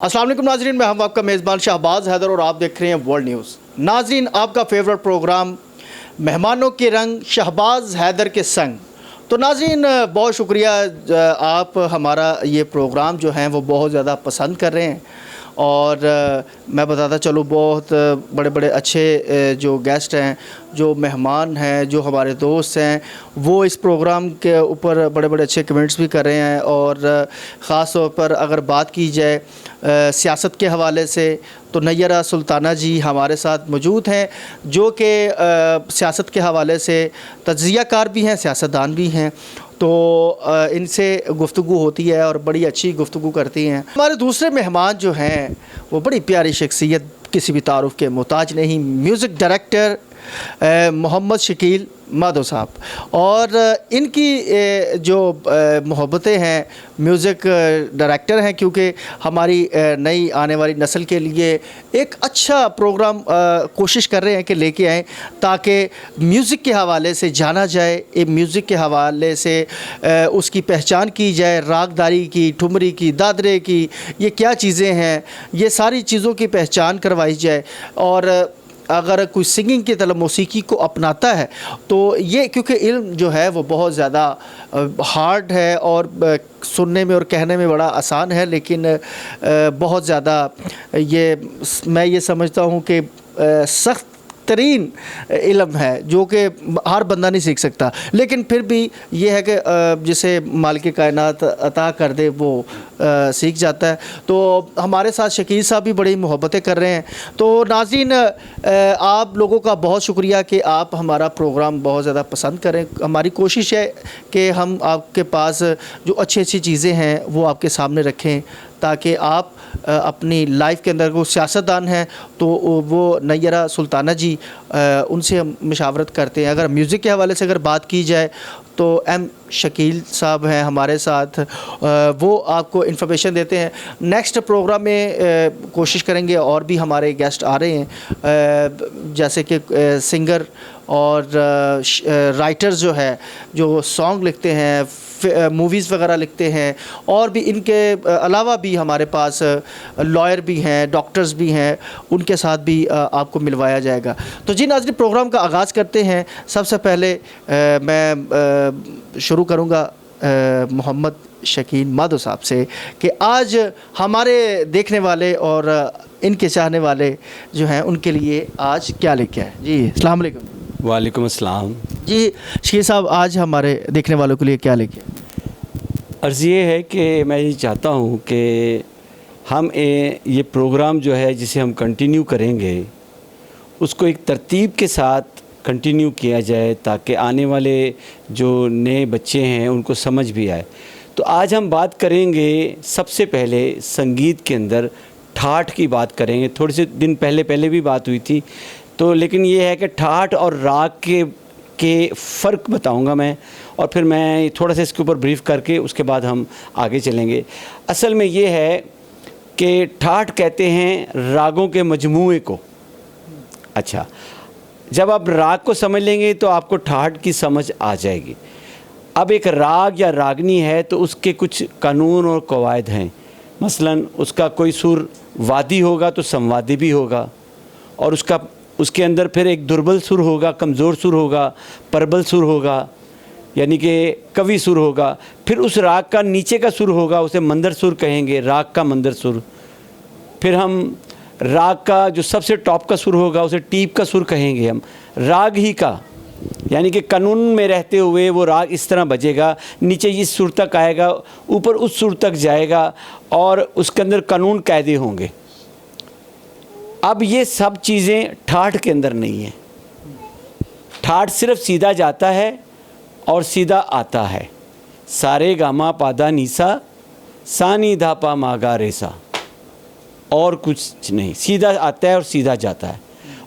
अस्सलाम वालेकुम नाजरीन, मैं हम आपका मेज़बान शहबाज हैदर और आप देख रहे हैं वर्ल्ड न्यूज़। नाजरीन, आपका फेवरेट प्रोग्राम मेहमानों के रंग शहबाज हैदर के संग। तो नाजरीन, बहुत शुक्रिया, आप हमारा ये प्रोग्राम जो है वो बहुत ज़्यादा पसंद कर रहे हैं और मैं बताता चलूँ, बहुत बड़े बड़े अच्छे जो गेस्ट हैं, जो मेहमान हैं, जो हमारे दोस्त हैं, वो इस प्रोग्राम के ऊपर बड़े बड़े अच्छे कमेंट्स भी कर रहे हैं। और ख़ास तौर पर अगर बात की जाए सियासत के हवाले से, तो नैयरा सुल्ताना जी हमारे साथ मौजूद हैं, जो कि सियासत के हवाले से तज्ज़ियाकार भी हैं, सियासतदान भी हैं। तो इनसे गुफ्तगू होती है और बड़ी अच्छी गुफ्तगू करती हैं। हमारे दूसरे मेहमान जो हैं वो बड़ी प्यारी शख्सियत, किसी भी तारुफ के मोहताज नहीं, म्यूज़िक डायरेक्टर मोहम्मद शकील माधो साहब। और इनकी जो मोहब्बतें हैं, म्यूज़िक डायरेक्टर हैं, क्योंकि हमारी नई आने वाली नस्ल के लिए एक अच्छा प्रोग्राम कोशिश कर रहे हैं कि लेके आएँ, ताकि म्यूज़िक के हवाले से जाना जाए, म्यूज़िक के हवाले से उसकी पहचान की जाए, रागदारी की, ठुमरी की, दादरे की, ये क्या चीज़ें हैं, ये सारी चीज़ों की पहचान करवाई जाए। और अगर कोई सिंगिंग की तरफ मौसीकी को अपनाता है तो ये, क्योंकि इल्म जो है वो बहुत ज़्यादा हार्ड है और सुनने में और कहने में बड़ा आसान है, लेकिन बहुत ज़्यादा मैं ये समझता हूँ कि सख्त तरीन इल्म है, जो कि हर बंदा नहीं सीख सकता। लेकिन फिर भी ये है कि जिसे मालिक कायनात अता कर दे वो सीख जाता है। तो हमारे साथ शकील साहब भी बड़ी मोहब्बतें कर रहे हैं। तो नाज़रीन, आप लोगों का बहुत शुक्रिया कि आप हमारा प्रोग्राम बहुत ज़्यादा पसंद करें। हमारी कोशिश है कि हम आपके पास जो अच्छी अच्छी चीज़ें हैं वो आपके सामने रखें, ताकि आप अपनी लाइफ के अंदर, वो सियासतदान हैं तो वो नैयरा सुल्ताना जी, उनसे हम मशावरत करते हैं। अगर म्यूज़िक के हवाले से अगर बात की जाए तो एम शकील साहब हैं हमारे साथ, वो आपको इन्फॉर्मेशन देते हैं। नेक्स्ट प्रोग्राम में कोशिश करेंगे, और भी हमारे गेस्ट आ रहे हैं, जैसे कि सिंगर और राइटर्स जो है, जो सॉन्ग लिखते हैं, मूवीज़ वगैरह लिखते हैं, और भी इनके अलावा भी हमारे पास लॉयर भी हैं, डॉक्टर्स भी हैं, उनके साथ भी आपको मिलवाया जाएगा। तो जी नाज़रीन, प्रोग्राम का आगाज़ करते हैं। सबसे पहले मैं शुरू करूँगा मोहम्मद शकील माधो साहब से कि आज हमारे देखने वाले और इनके चाहने वाले जो हैं उनके लिए आज क्या लेके आए। जी अस्सलाम वालेकुम। वालेकुम अस्सलाम। जी शकील साहब, आज हमारे देखने वालों के लिए क्या लेके आए? अर्ज़ ये है कि मैं ये चाहता हूँ कि हम ये प्रोग्राम जो है जिसे हम कंटिन्यू करेंगे, उसको एक तरतीब के साथ कंटिन्यू किया जाए, ताकि आने वाले जो नए बच्चे हैं उनको समझ भी आए। तो आज हम बात करेंगे, सबसे पहले संगीत के अंदर ठाठ की बात करेंगे। थोड़े से दिन पहले भी बात हुई थी, तो लेकिन ये है कि ठाठ और राग के फ़र्क बताऊंगा मैं, और फिर मैं थोड़ा सा इसके ऊपर ब्रीफ़ करके उसके बाद हम आगे चलेंगे। असल में ये है कि ठाठ कहते हैं रागों के मजमूए को। अच्छा, जब आप राग को समझ लेंगे तो आपको ठाठ की समझ आ जाएगी। अब एक राग या रागनी है तो उसके कुछ कानून और कवायद हैं। मसलन उसका कोई सुर वादी होगा तो संवादी भी होगा, और उसके अंदर फिर एक दुर्बल सुर होगा, कमज़ोर सुर होगा, प्रबल सुर होगा, यानी कि कवि सुर होगा। फिर उस राग का नीचे का सुर होगा, उसे मंदर सुर कहेंगे, राग का मंदर सुर। फिर हम राग का जो सबसे टॉप का सुर होगा उसे टीप का सुर कहेंगे हम, राग ही का, यानी कि कानून में रहते हुए वो राग इस तरह बजेगा, नीचे इस सुर तक आएगा, ऊपर उस सुर तक जाएगा, और उसके अंदर कानून कायदे होंगे। अब ये सब चीज़ें ठाठ के अंदर नहीं है। ठाठ सिर्फ सीधा जाता है और सीधा आता है। सारे गामा पादा नीसा, सानी धापा मागा रेसा, और कुछ नहीं, सीधा आता है और सीधा जाता है।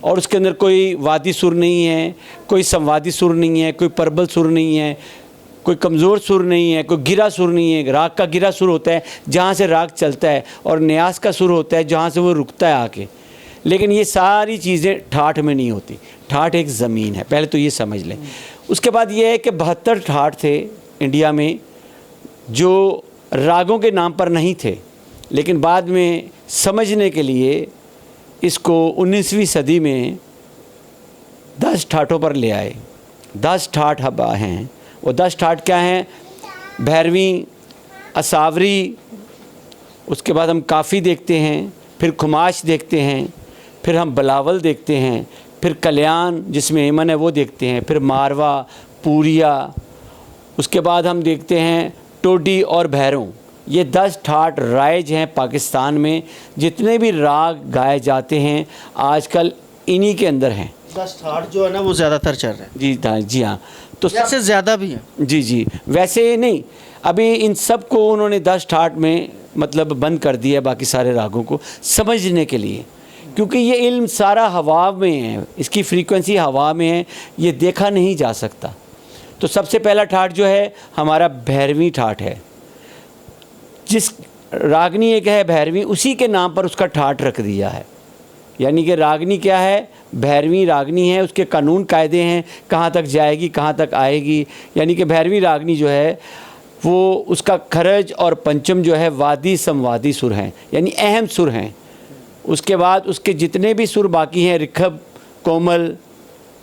और उसके अंदर कोई वादी सुर नहीं है, कोई संवादी सुर नहीं है, कोई प्रबल सुर नहीं है, कोई कमज़ोर सुर नहीं है, कोई गिरा सुर नहीं है। राग का गिरा सुर होता है जहाँ से राग चलता है, और न्यास का सुर होता है जहाँ से वो रुकता है आके। लेकिन ये सारी चीज़ें ठाठ में नहीं होती। ठाठ एक ज़मीन है, पहले तो ये समझ लें। उसके बाद ये है कि 72 ठाठ थे इंडिया में, जो रागों के नाम पर नहीं थे, लेकिन बाद में समझने के लिए इसको 19वीं सदी में 10 ठाठों पर ले आए। 10 ठाठ अब हैं। वो 10 ठाठ क्या हैं? भैरवी, असावरी, उसके बाद हम काफ़ी देखते हैं, फिर खुमाश देखते हैं, फिर हम बिलावल देखते हैं, फिर कल्याण जिसमें हेमन है वो देखते हैं, फिर मारवा, पूरिया, उसके बाद हम देखते हैं टोडी और भैरों। ये 10 ठाठ राइज हैं पाकिस्तान में। जितने भी राग गाए जाते हैं आजकल इन्हीं के अंदर हैं। 10 ठाठ जो है ना वो ज़्यादातर चल रहे हैं। जी हाँ। तो या से ज़्यादा भी हैं। जी, वैसे नहीं, अभी इन सब को उन्होंने 10 ठाठ में मतलब बंद कर दिया बाकी सारे रागों को समझने के लिए, क्योंकि ये इल्म सारा हवा में है, इसकी फ्रीक्वेंसी हवा में है, ये देखा नहीं जा सकता। तो सबसे पहला ठाठ जो है हमारा भैरवी ठाठ है। जिस रागनी एक है भैरवी, उसी के नाम पर उसका ठाठ रख दिया है। यानी कि रागनी क्या है? भैरवी रागनी है, उसके कानून कायदे हैं, कहाँ तक जाएगी, कहाँ तक आएगी। यानी कि भैरवी रागनी जो है वो उसका खरज और पंचम जो है वादी समवादी सुर हैं, यानी अहम सुर हैं। उसके बाद उसके जितने भी सुर बाकी हैं, ऋखब कोमल,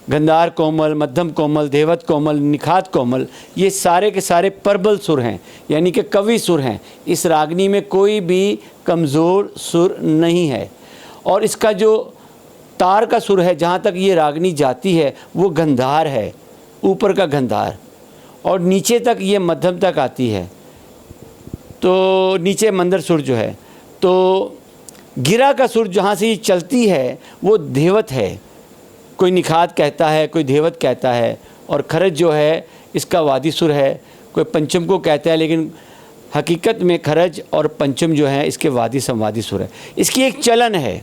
गंधार कोमल, मध्यम कोमल, देवत कोमल, निखात कोमल, ये सारे के सारे प्रबल सुर हैं, यानी कि कवि सुर हैं। इस रागनी में कोई भी कमज़ोर सुर नहीं है। और इसका जो तार का सुर है, जहाँ तक ये रागनी जाती है वो गंधार है, ऊपर का गंधार, और नीचे तक ये मध्यम तक आती है, तो नीचे मंदर सुर जो है। तो गिरा का सुर जहाँ से ये चलती है वो देवत है, कोई निखात कहता है, कोई देवत कहता है। और खरज जो है इसका वादी सुर है, कोई पंचम को कहता है, लेकिन हकीकत में खरज और पंचम जो है इसके वादी संवादी सुर है। इसकी एक चलन है,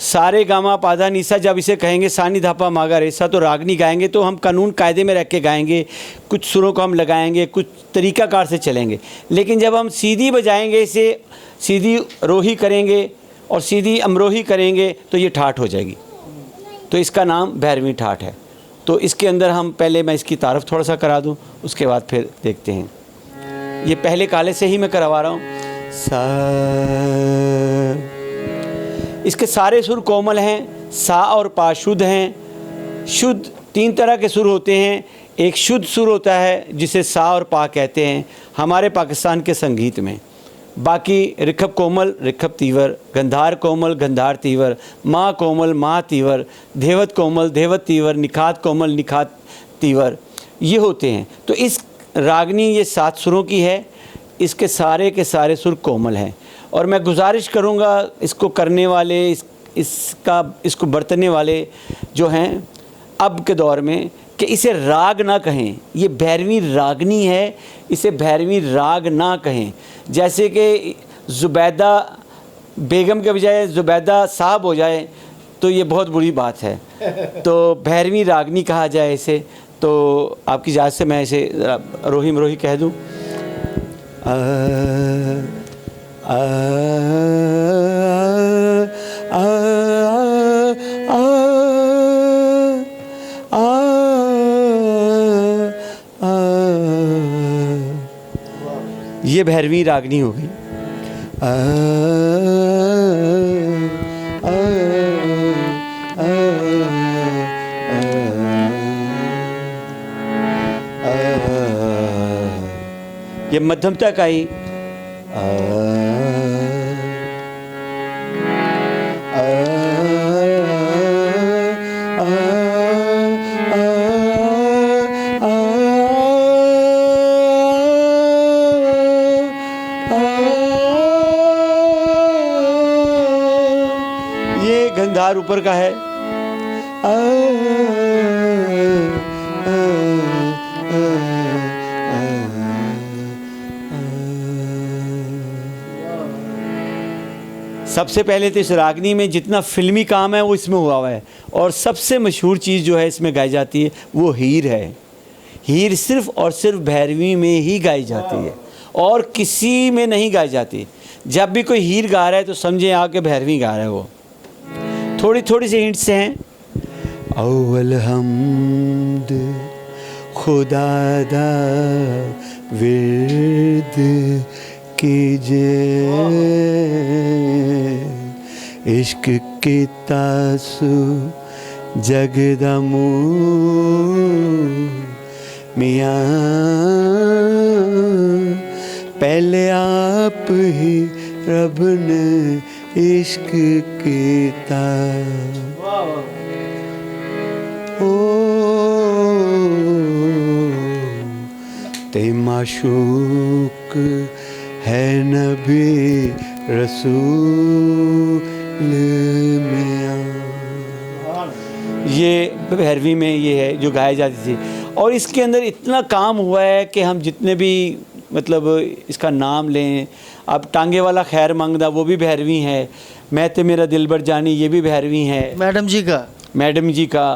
सारे गामा पाधा निसा, जब इसे कहेंगे सानी धापा मागा रेसा, तो रागनी गाएंगे तो हम कानून कायदे में रख के गाएंगे, कुछ सुरों को हम लगाएंगे, कुछ तरीक़ाकार से चलेंगे। लेकिन जब हम सीधी बजाएंगे, इसे सीधी रोही करेंगे और सीधी अमरोही करेंगे तो ये ठाठ हो जाएगी। तो इसका नाम भैरवी ठाठ है। तो इसके अंदर हम पहले मैं इसकी तारफ़ थोड़ा सा करा दूं, उसके बाद फिर देखते हैं। ये पहले काले से ही मैं करवा रहा हूँ। सा, इसके सारे सुर कोमल हैं, सा और पा शुद्ध हैं। शुद्ध 3 तरह के सुर होते हैं। एक शुद्ध सुर होता है जिसे सा और पा कहते हैं हमारे पाकिस्तान के संगीत में। बाकी ऋखब कोमल, ऋखब तीवर, गंधार कोमल, गंधार तीवर, माँ कोमल, माँ तीवर, देवत कोमल, देवत तीवर, निखात कोमल, निखात तीवर, ये होते हैं। तो इस रागनी ये 7 सुरों की है। इसके सारे के सारे सुर कोमल हैं। और मैं गुजारिश करूँगा इसको करने वाले, इसको बरतने वाले जो हैं अब के दौर में, कि इसे राग ना कहें। ये भैरवी रागनी है, इसे भैरवी राग ना कहें। जैसे कि ज़ुबैदा बेगम के बजाय ज़ुबैदा साहब हो जाए तो ये बहुत बुरी बात है। तो भैरवी रागनी कहा जाए इसे। तो आपकी इजाज़त से मैं इसे रोही मरोही कह दूँ। ये भैरवी रागनी हो गई। ये मध्यम तक आई। ये गंधार ऊपर का है। सबसे पहले तो इस रागनी में जितना फिल्मी काम है वो इसमें हुआ है। और सबसे मशहूर चीज़ जो है इसमें गाई जाती है वो हीर है। हीर सिर्फ़ और सिर्फ भैरवी में ही गाई जाती है और किसी में नहीं गाई जाती। जब भी कोई हीर गा रहा है तो समझे आके भैरवी गा रहा है वो। थोड़ी थोड़ी सी हिंट्स हैं। अव्वल हमद खुदा दा विर्द कीजे इश्क की तासु जगदमू मियाँ पहले आप ही रब ने इश्क कीता ओ ते माशूक है नबी रसूल मियाँ। ये भैरवी में ये है जो गाई जाती थी और इसके अंदर इतना काम हुआ है कि हम जितने भी मतलब इसका नाम लें, अब टांगे वाला खैर मंगदा वो भी भैरवी है, मैं ते मेरा दिलबर जानी ये भी भैरवी है मैडम जी का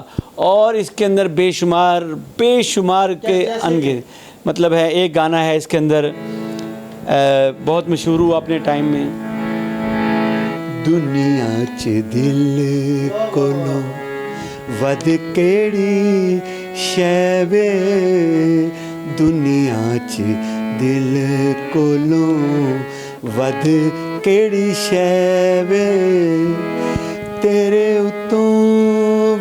और इसके अंदर बेशुमार के अनगिनत मतलब है। एक गाना है इसके अंदर बहुत मशहूर हुआ अपने टाइम में, दुनिया च दिल कोलों वध केड़ी शै वे, दुनिया च दिल कोलों वध केड़ी शै वे, तेरे उतों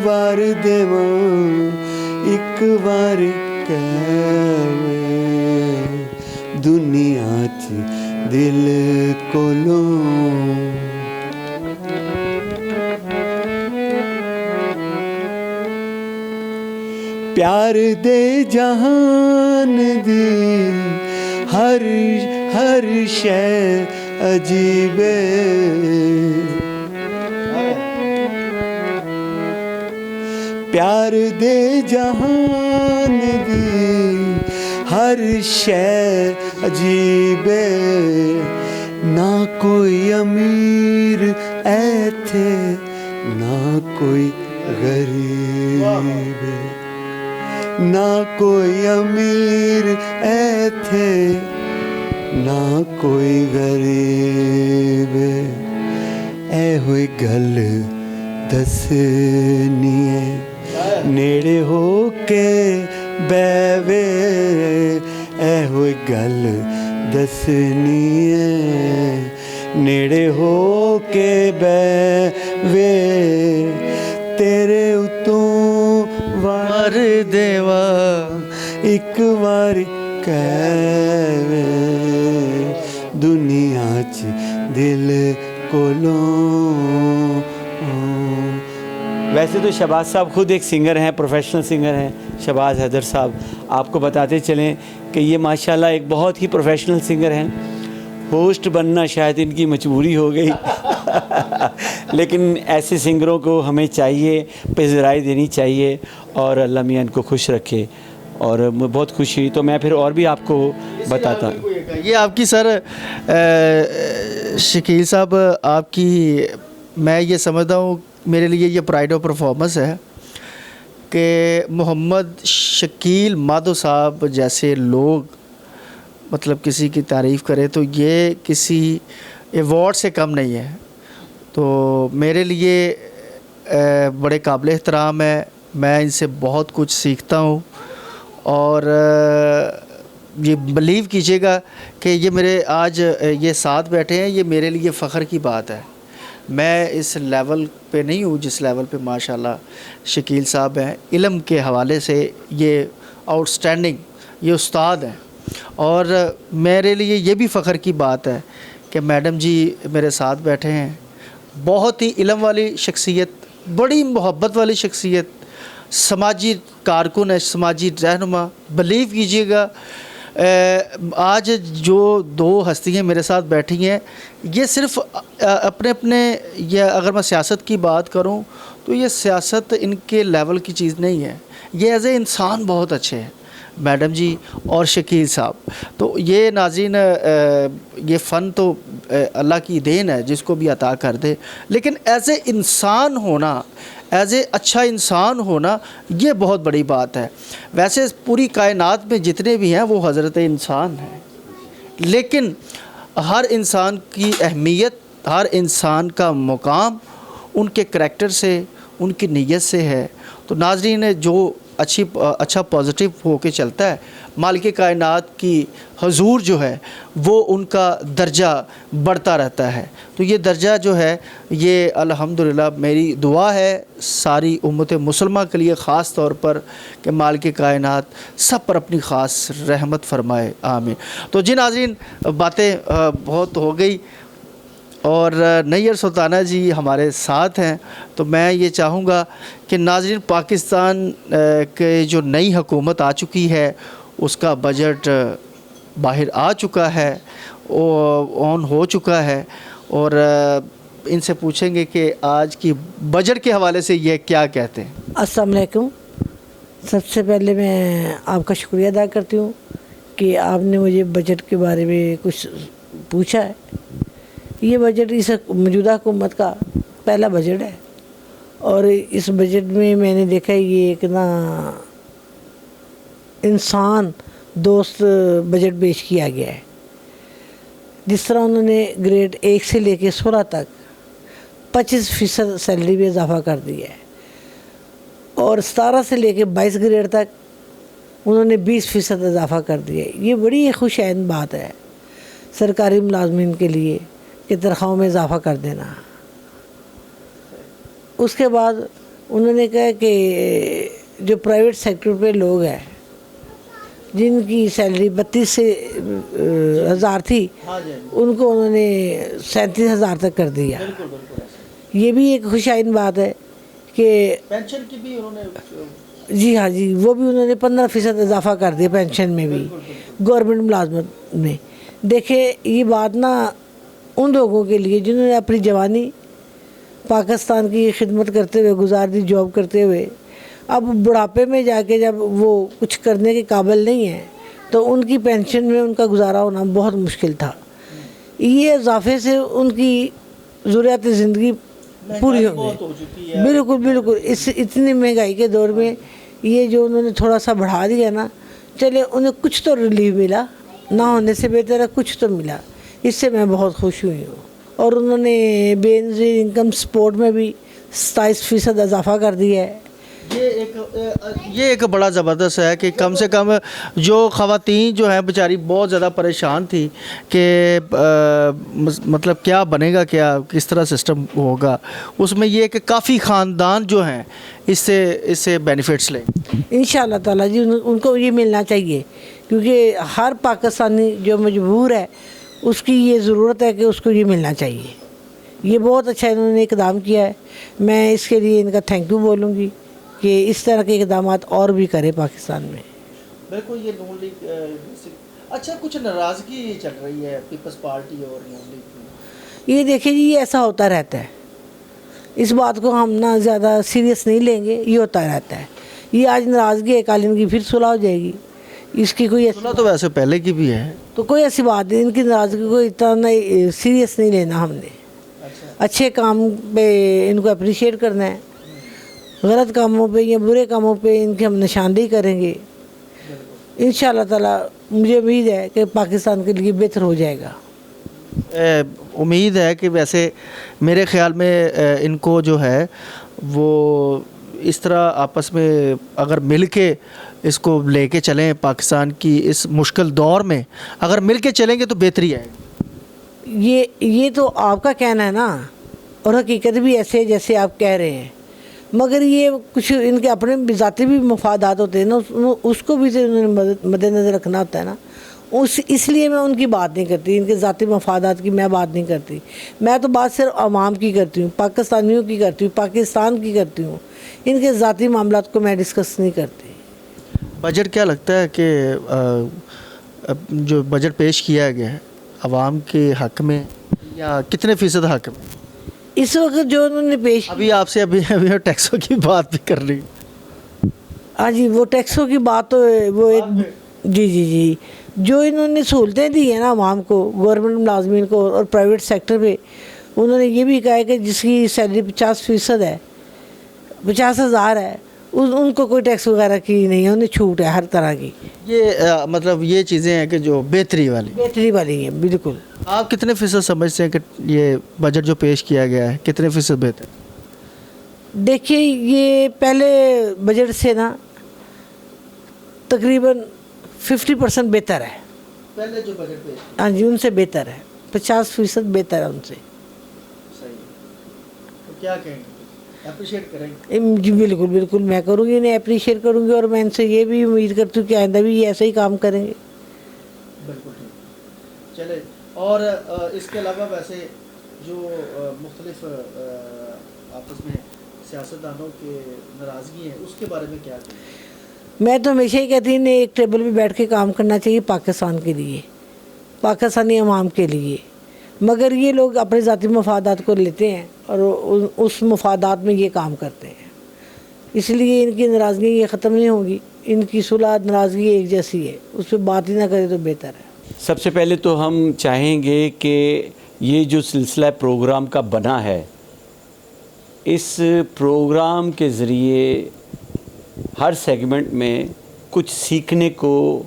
वार देवां एक वार कहवे, दुनिया च दिल कोलों। प्यार दे जहान दी हर शै अजीबे, प्यार दे जहान दी हर शै अजीबे, ना कोई अमीर ऐथे ना कोई गरीब, ना कोई अमीर ऐथे ना कोई गरीब, ऐ होई गल दसनी है नेड़े हो के बैवे, ऐ होई गल दसनी है नेड़े हो के बैवे, तेरे उतों वार देवा एक वार कहवे, दुनिया च दिल कोलों। वैसे तो शहबाज साहब खुद एक सिंगर हैं, प्रोफेशनल सिंगर हैं शहबाज हैदर साहब। आपको बताते चलें कि ये माशाल्लाह एक बहुत ही प्रोफेशनल सिंगर हैं। होस्ट बनना शायद इनकी मजबूरी हो गई लेकिन ऐसे सिंगरों को हमें चाहिए, पज़िराई देनी चाहिए और अल्लाह मियाँ इनको खुश रखे। और बहुत खुशी हुई तो मैं फिर और भी आपको बताता हूँ। ये आपकी सर शकील साहब, आपकी मैं ये समझता हूँ मेरे लिए ये प्राइड ऑफ परफॉर्मेंस है कि मोहम्मद शकील माधो साहब जैसे लोग मतलब किसी की तारीफ़ करें तो ये किसी अवार्ड से कम नहीं है। तो मेरे लिए बड़े काबिल एहतराम है, मैं इनसे बहुत कुछ सीखता हूँ और ये बिलीव कीजिएगा कि ये मेरे आज ये साथ बैठे हैं, ये मेरे लिए फ़ख्र की बात है। मैं इस लेवल पे नहीं हूँ जिस लेवल पे माशाल्लाह शकील साहब हैं। इल्म के हवाले से ये आउटस्टैंडिंग, ये उस्ताद हैं और मेरे लिए ये भी फ़ख्र की बात है कि मैडम जी मेरे साथ बैठे हैं। बहुत ही इल्म वाली शख्सियत, बड़ी मोहब्बत वाली शख्सियत, समाजी कारकुन है, समाजी रहनुमा। बिलीव कीजिएगा आज जो दो हस्तियाँ मेरे साथ बैठी हैं ये सिर्फ़ अपने अपने, या अगर मैं सियासत की बात करूं तो ये सियासत इनके लेवल की चीज़ नहीं है, ये एज ए इंसान बहुत अच्छे हैं मैडम जी और शकील साहब। तो ये नाज़रीन ये फ़न तो अल्लाह की देन है जिसको भी अता कर दे, लेकिन एज ए इंसान होना, एज ए अच्छा इंसान होना ये बहुत बड़ी बात है। वैसे पूरी कायनात में जितने भी हैं वो हज़रत इंसान हैं, लेकिन हर इंसान की अहमियत, हर इंसान का मुकाम उनके करैक्टर से, उनकी नीयत से है। तो नाज़रीन जो अच्छा पॉजिटिव होके चलता है, मालिक कायनात की हुजूर जो है वो उनका दर्जा बढ़ता रहता है। तो ये दर्जा जो है ये अल्हम्दुलिल्लाह मेरी दुआ है सारी उम्मत मुसलमान के लिए ख़ास तौर पर कि मालिक कायनात सब पर अपनी ख़ास रहमत फरमाए, आमीन। तो जी नाज़रीन, बातें बहुत हो गई और नैयर सुल्ताना जी हमारे साथ हैं। तो मैं ये चाहूँगा कि नाज़रीन, पाकिस्तान के जो नई हुकूमत आ चुकी है उसका बजट बाहर आ चुका है, ऑन हो चुका है, और इनसे पूछेंगे कि आज की बजट के हवाले से ये क्या कहते हैं। अस्सलाम वालेकुम। सबसे पहले मैं आपका शुक्रिया अदा करती हूँ कि आपने मुझे बजट के बारे में कुछ पूछा है। ये बजट इस मौजूदा हुकूमत का पहला बजट है और इस बजट में मैंने देखा है ये एक ना इंसान दोस्त बजट पेश किया गया है। जिस तरह उन्होंने ग्रेड 1 से लेकर 16 तक 25% सैलरी में इजाफा कर दिया है और 17 से लेकर 22 ग्रेड तक उन्होंने 20% इजाफा कर दिया है। ये बड़ी खुशैन बात है सरकारी मुलाजमीन के लिए कि तनख्वाहों में इजाफा कर देना। उसके बाद उन्होंने कहा कि जो प्राइवेट सेक्टर पे लोग हैं जिनकी सैलरी 32 से हज़ार थी, उनको उन्होंने 37,000 तक कर दिया। ये भी एक खुशहाइन बात है कि पेंशन की भी उन्होंने, जी हाँ जी, वो भी उन्होंने 15% इजाफा कर दिया पेंशन में भी गवर्नमेंट मुलाजमत में। देखे ये बात ना उन लोगों के लिए जिन्होंने अपनी जवानी पाकिस्तान की खिदमत करते हुए गुजार दी, जॉब करते हुए अब बुढ़ापे में जाके जब वो कुछ करने के काबिल नहीं है तो उनकी पेंशन में उनका गुजारा होना बहुत मुश्किल था। ये इजाफे से उनकी ज़रूरियात ज़िंदगी पूरी हो गई। बिल्कुल बिल्कुल, इस इतनी महंगाई के दौर में ये जो उन्होंने थोड़ा सा बढ़ा दिया ना, चले उन्हें कुछ तो रिलीफ मिला, ना होने से बेहतर है कुछ तो मिला। इससे मैं बहुत खुश हुई हूँ। और उन्होंने बेनज़ीर इनकम सपोर्ट में भी 27% इजाफा कर दिया है। ये एक बड़ा ज़बरदस्त है कि कम से कम जो ख़वातीन जो हैं बेचारी बहुत ज़्यादा परेशान थी कि मतलब क्या बनेगा, क्या किस तरह सिस्टम होगा, उसमें ये कि काफ़ी ख़ानदान जो हैं इससे बेनिफिट्स लें इंशाअल्लाह ताला जी। उनको ये मिलना चाहिए क्योंकि हर पाकिस्तानी जो मजबूर है उसकी ये ज़रूरत है कि उसको ये मिलना चाहिए। ये बहुत अच्छा इन्होंने इक़दाम किया है। मैं इसके लिए इनका थैंक यू बोलूँगी कि इस तरह के इक़दाम और भी करें पाकिस्तान में। बिल्कुल, ये नून लीग अच्छा कुछ नाराज़गी चल रही है पीपल्स पार्टी और नून लीग की। ये देखिए जी, ये ऐसा होता रहता है। इस बात को हम ना ज़्यादा सीरियस नहीं लेंगे, ये होता रहता है। ये आज नाराज़गी है, कल इनकी फिर सुलह हो जाएगी। इसकी कोई सुना तो वैसे पहले की भी है, तो कोई ऐसी बात नहीं। इनकी नाराज़गी को इतना नहीं सीरियस नहीं लेना हमने। अच्छे काम पे इनको अप्रिशिएट करना है, गलत कामों पे या बुरे कामों पे इनकी हम निशानदेही करेंगे। इंशाअल्लाह ताला मुझे उम्मीद है कि पाकिस्तान के लिए बेहतर हो जाएगा। उम्मीद है कि वैसे मेरे ख़्याल में इनको जो है वो इस तरह आपस में अगर मिल के इसको लेके चलें पाकिस्तान की इस मुश्किल दौर में, अगर मिल के चलेंगे तो बेहतरी आएगी। ये तो आपका कहना है ना, और हकीकत भी ऐसे है जैसे आप कह रहे हैं, मगर ये कुछ इनके अपने ज़ाती भी मफादात होते हैं ना, उसको भी तो उन्होंने मद्देनज़र रखना होता है ना। इसलिए मैं उनकी बात नहीं करती, इनके ज़ाती मफादात की मैं बात नहीं करती। मैं तो बात सिर्फ आवाम की करती हूँ, पाकिस्तानियों की करती हूँ, पाकिस्तान की करती हूँ। इनके ज़ाती मामलात को मैं डिस्कस नहीं करती। बजट क्या लगता है कि जो बजट पेश किया गया है आवाम के हक़ में या कितने फ़ीसद हक़ में? इस वक्त जो उन्होंने पेश, अभी आपसे अभी टैक्सों की बात भी कर रही। हाँ जी, वो टैक्सों की बात तो वो एक जी, जो इन्होंने सहूलतें दी हैं ना आवाम को, गवर्नमेंट मुलाजमीन को और प्राइवेट सेक्टर पे, उन्होंने ये भी कहा है कि जिसकी सैलरी 50% है, 50,000 है, उनको कोई टैक्स वगैरह की नहीं है, उन्हें छूट है हर तरह की। ये मतलब ये चीज़ें हैं कि जो बेहतरी वाली है। बिल्कुल। आप कितने फ़ीसद समझते हैं कि ये बजट जो पेश किया गया है कितने फ़ीसद बेहतर? देखिए, ये पहले बजट से ना तकरीबन 50% बेहतर है। पहले जो बजट पेश किया। हाँ जी, उनसे बेहतर है, 50% बेहतर है उनसे। सही है। तो क्या कहेंगे, अप्रिशिएट करेंगे? जी बिल्कुल बिल्कुल, मैं करूँगी, इन्हें अप्रिशिएट करूँगी और मैं इनसे ये भी उम्मीद करती हूँ कि आइंदा भी ये ऐसे ही काम करेंगे। बिल्कुल ठीक। चले, और इसके अलावा वैसे जो मुख्तलिफ आपस में सियासतदानों के नाराज़गी है उसके बारे में क्या कहेंगे? मैं तो हमेशा ही कहती हूँ इन्हें एक टेबल पे बैठ के काम करना चाहिए पाकिस्तान के लिए, पाकिस्तानी अवाम के लिए, मगर ये लोग अपने ज़ाती मफादात को लेते हैं और उस मफादात में ये काम करते हैं, इसलिए इनकी नाराज़गी ये ख़त्म नहीं होगी। इनकी सुलह नाराज़गी एक जैसी है, उस पर बात ही ना करें तो बेहतर है। सबसे पहले तो हम चाहेंगे कि ये जो सिलसिला प्रोग्राम का बना है, इस प्रोग्राम के ज़रिए हर सेगमेंट में कुछ सीखने को,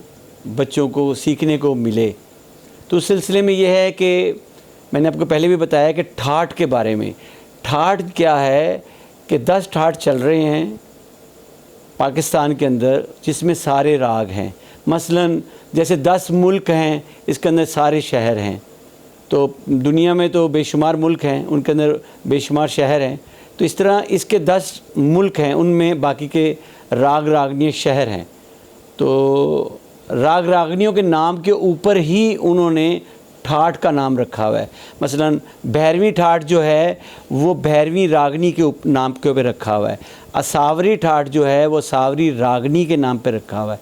बच्चों को सीखने को मिले। तो उस सिलसिले में ये है कि मैंने आपको पहले भी बताया कि ठाठ के बारे में। ठाठ क्या है कि 10 ठाठ चल रहे हैं पाकिस्तान के अंदर, जिसमें सारे राग हैं। मसलन जैसे 10 मुल्क हैं, इसके अंदर सारे शहर हैं। तो दुनिया में तो बेशुमार मुल्क हैं, उनके अंदर बेशुमार शहर हैं। तो इस तरह इसके 10 मुल्क हैं, उनमें बाकी के राग रागनी शहर हैं। तो राग रागनियों के नाम के ऊपर ही उन्होंने ठाठ का नाम रखा हुआ है। मसलन भैरवी ठाठ जो है वो भैरवी रागनी के नाम के ऊपर रखा हुआ है। असावरी ठाठ जो है वो सावरी रागनी के नाम पे रखा हुआ है।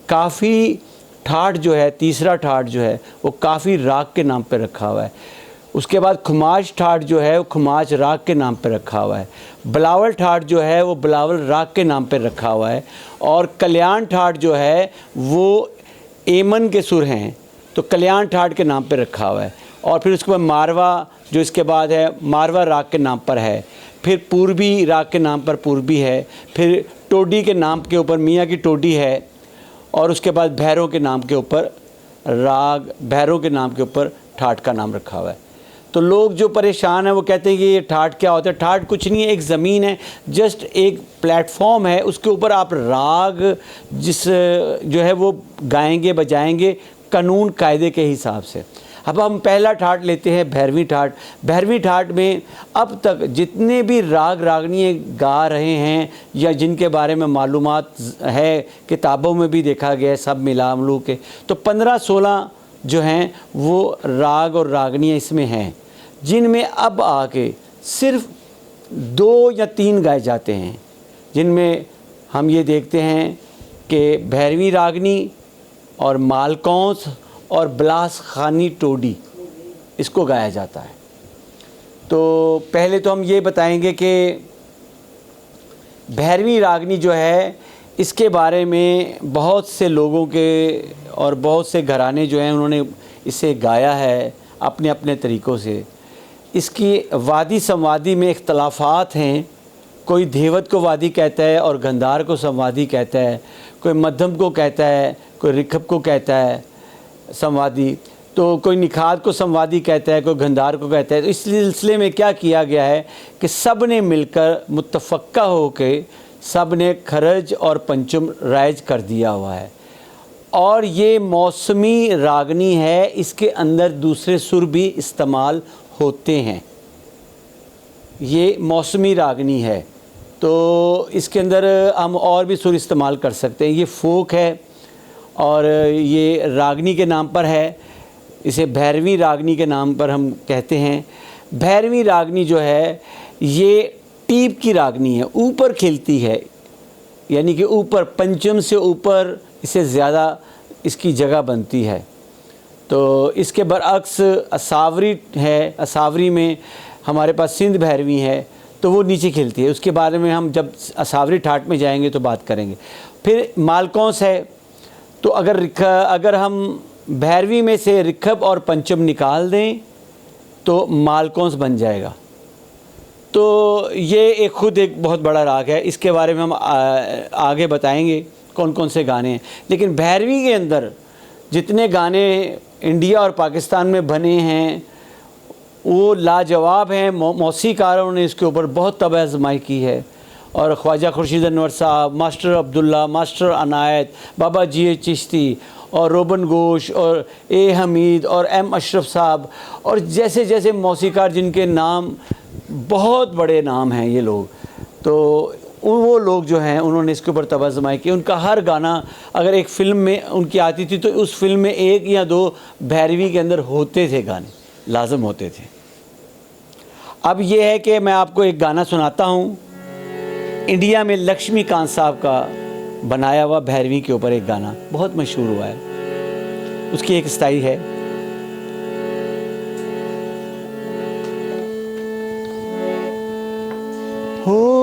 काफ़ी ठाठ जो है, तीसरा ठाठ जो है वो काफ़ी राग के नाम पे रखा हुआ है। उसके बाद खुमाज ठाठ जो है वो खुमाज राग के नाम पे रखा हुआ है। बिलावल ठाठ जो है वो बिलावल राग के नाम पे रखा हुआ है। और कल्याण ठाठ जो है वो एमन के सुर हैं, तो कल्याण ठाठ के नाम पे रखा हुआ है। और फिर उसके बाद मारवा जो इसके बाद है, मारवा राग के नाम पर है। फिर पूर्वी राग के नाम पर पूर्वी है। फिर टोडी के नाम के ऊपर मियाँ की टोडी है। और उसके बाद भैरव के नाम के ऊपर राग, भैरव के नाम के ऊपर ठाठ का नाम रखा हुआ है। तो लोग जो परेशान हैं वो कहते हैं कि ये ठाठ क्या होता है। ठाठ कुछ नहीं है, एक ज़मीन है, जस्ट एक प्लेटफॉर्म है, उसके ऊपर आप राग जिस जो है वो गाएंगे बजाएंगे कानून कायदे के हिसाब से। अब हम पहला ठाठ लेते हैं भैरवी ठाठ। भैरवी ठाठ में अब तक जितने भी राग रागनी गा रहे हैं या जिनके बारे में मालूमात है, किताबों में भी देखा गया है, सब मिला मिलू के, तो 15-16 जो हैं वो राग और रागनियाँ इसमें हैं, जिनमें अब आके सिर्फ 2 या 3 गाए जाते हैं। जिनमें हम ये देखते हैं कि भैरवी रागनी और मालकौंस और बिलास खानी टोडी, इसको गाया जाता है। तो पहले तो हम ये बताएंगे कि भैरवी रागनी जो है, इसके बारे में बहुत से लोगों के और बहुत से घराने जो हैं उन्होंने इसे गाया है अपने अपने तरीक़ों से। इसकी वादी संवादी में इख्तलाफात हैं। कोई धेवत को वादी कहता है और गंधार को संवादी कहता है, कोई मध्यम को कहता है, कोई रिखब को कहता है संवादी, तो कोई निखात को संवादी कहता है, कोई गंधार को कहता है। तो इस सिलसिले में क्या किया गया है कि सब ने मिलकर मुत्तफ़क़ा होके सब ने खरज और पंचम राइज कर दिया हुआ है। और ये मौसमी रागनी है, इसके अंदर दूसरे सुर भी इस्तेमाल होते हैं। ये मौसमी रागनी है, तो इसके अंदर हम और भी सुर इस्तेमाल कर सकते हैं। ये फोक है और ये रागनी के नाम पर है, इसे भैरवी रागनी के नाम पर हम कहते हैं। भैरवी रागनी जो है ये टीप की रागनी है, ऊपर खिलती है, यानी कि ऊपर पंचम से ऊपर इससे ज़्यादा इसकी जगह बनती है। तो इसके बरअक्स असावरी है, असावरी में हमारे पास सिंध भैरवी है, तो वो नीचे खिलती है। उसके बारे में हम जब असावरी ठाठ में जाएंगे तो बात करेंगे। फिर मालकौंस है, तो अगर हम भैरवी में से रिखब और पंचम निकाल दें तो मालकौंस बन जाएगा। तो ये एक बहुत बड़ा राग है, इसके बारे में हम आगे बताएंगे कौन कौन से गाने हैं। लेकिन भैरवी के अंदर जितने गाने इंडिया और पाकिस्तान में बने हैं वो लाजवाब हैं। मौसीकारों ने इसके ऊपर बहुत तब आज़माई की है और ख्वाजा खुर्शीद अनवर साहब, मास्टर अब्दुल्ला, मास्टर अनायत, बाबा जी चिश्ती और रोबन गोश और ए हमीद और एम अशरफ साहब और जैसे जैसे मौसीकार जिनके नाम बहुत बड़े नाम हैं ये लोग, तो वो लोग जो हैं उन्होंने इसके ऊपर तवज्जो की। उनका हर गाना अगर एक फ़िल्म में उनकी आती थी तो उस फिल्म में 1 या 2 भैरवी के अंदर होते थे, गाने लाजम होते थे। अब ये है कि मैं आपको एक गाना सुनाता हूँ, इंडिया में लक्ष्मीकांत साहब का बनाया हुआ भैरवी के ऊपर एक गाना बहुत मशहूर हुआ है। उसकी एक स्टाइल है, हो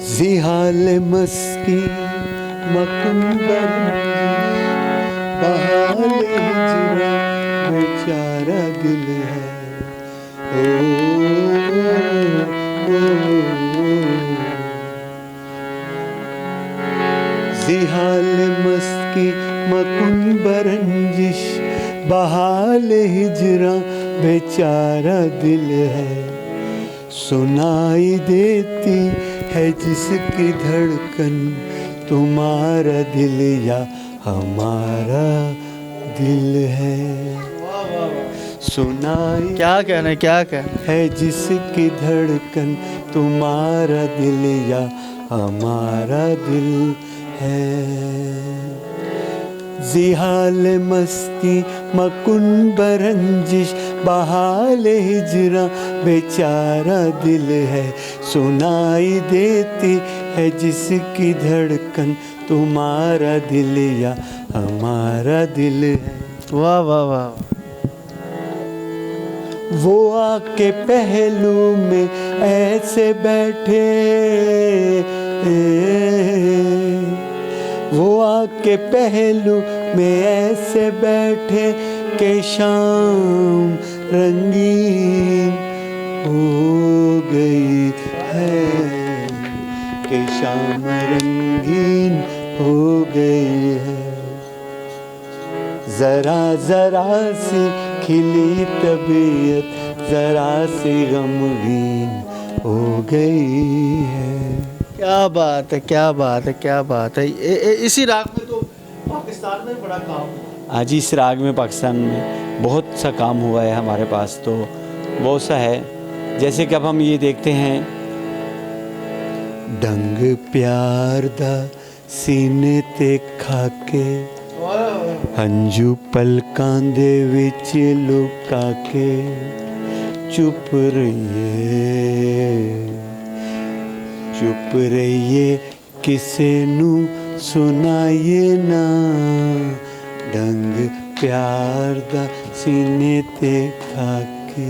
जिहाल मस्की मकंबर बहाल हिजरा बेचारा दिल है, जिहाल मस्की मकंबर रंजिश बहाल हिजरा बेचारा दिल है, सुनाई देती है जिसकी धड़कन तुम्हारा दिल या हमारा दिल है, सुनाई क्या कहना क्या कहना। है जिसकी धड़कन तुम्हारा दिल या हमारा दिल है, जिहाल मस्ती मकुन बरंजिश बहाल हिजरा बेचारा दिल है, सुनाई देती है जिसकी धड़कन तुम्हारा दिल या हमारा दिल है। वाह वाह वाह। वो आके पहलू में ऐसे बैठे, वो आके पहलू में ऐसे बैठे के शाम रंगीन हो गई है, के शाम रंगीन हो गई है, जरा जरा सी खिली तबीयत जरा सी गमगीन हो गई है। क्या बात है क्या बात है क्या बात है। इसी राग में तो पाकिस्तान में बड़ा काम हुआ। आज इस राग में पाकिस्तान में बहुत सा काम हुआ है हमारे पास, तो बहुत सा है। जैसे कि अब हम ये देखते हैं, डंग प्यार दा सीने ते खाके हंजू पलकां दे विच लुका के चुप रहिए किसे नू सुनाइए ना, डंग प्यार दा सीने ते खाके।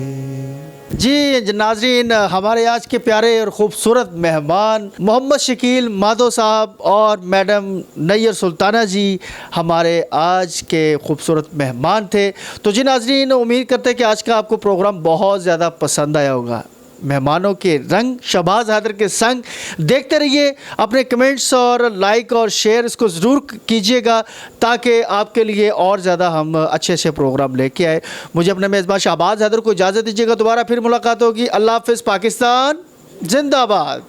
जी नाजरीन, हमारे आज के प्यारे और ख़ूबसूरत मेहमान मोहम्मद शकील माधो साहब और मैडम नैयर सुल्ताना जी हमारे आज के ख़ूबसूरत मेहमान थे। तो जी नाजरीन, उम्मीद करते हैं कि आज का आपको प्रोग्राम बहुत ज़्यादा पसंद आया होगा। मेहमानों के रंग शहबाज हैदर के संग देखते रहिए। अपने कमेंट्स और लाइक और शेयर इसको ज़रूर कीजिएगा ताकि आपके लिए और ज़्यादा हम अच्छे अच्छे प्रोग्राम लेके आए। मुझे अपने मेज़बान शहबाज हैदर को इजाज़त दीजिएगा। दोबारा फिर मुलाकात होगी। अल्लाह हाफ़िज़। पाकिस्तान जिंदाबाद।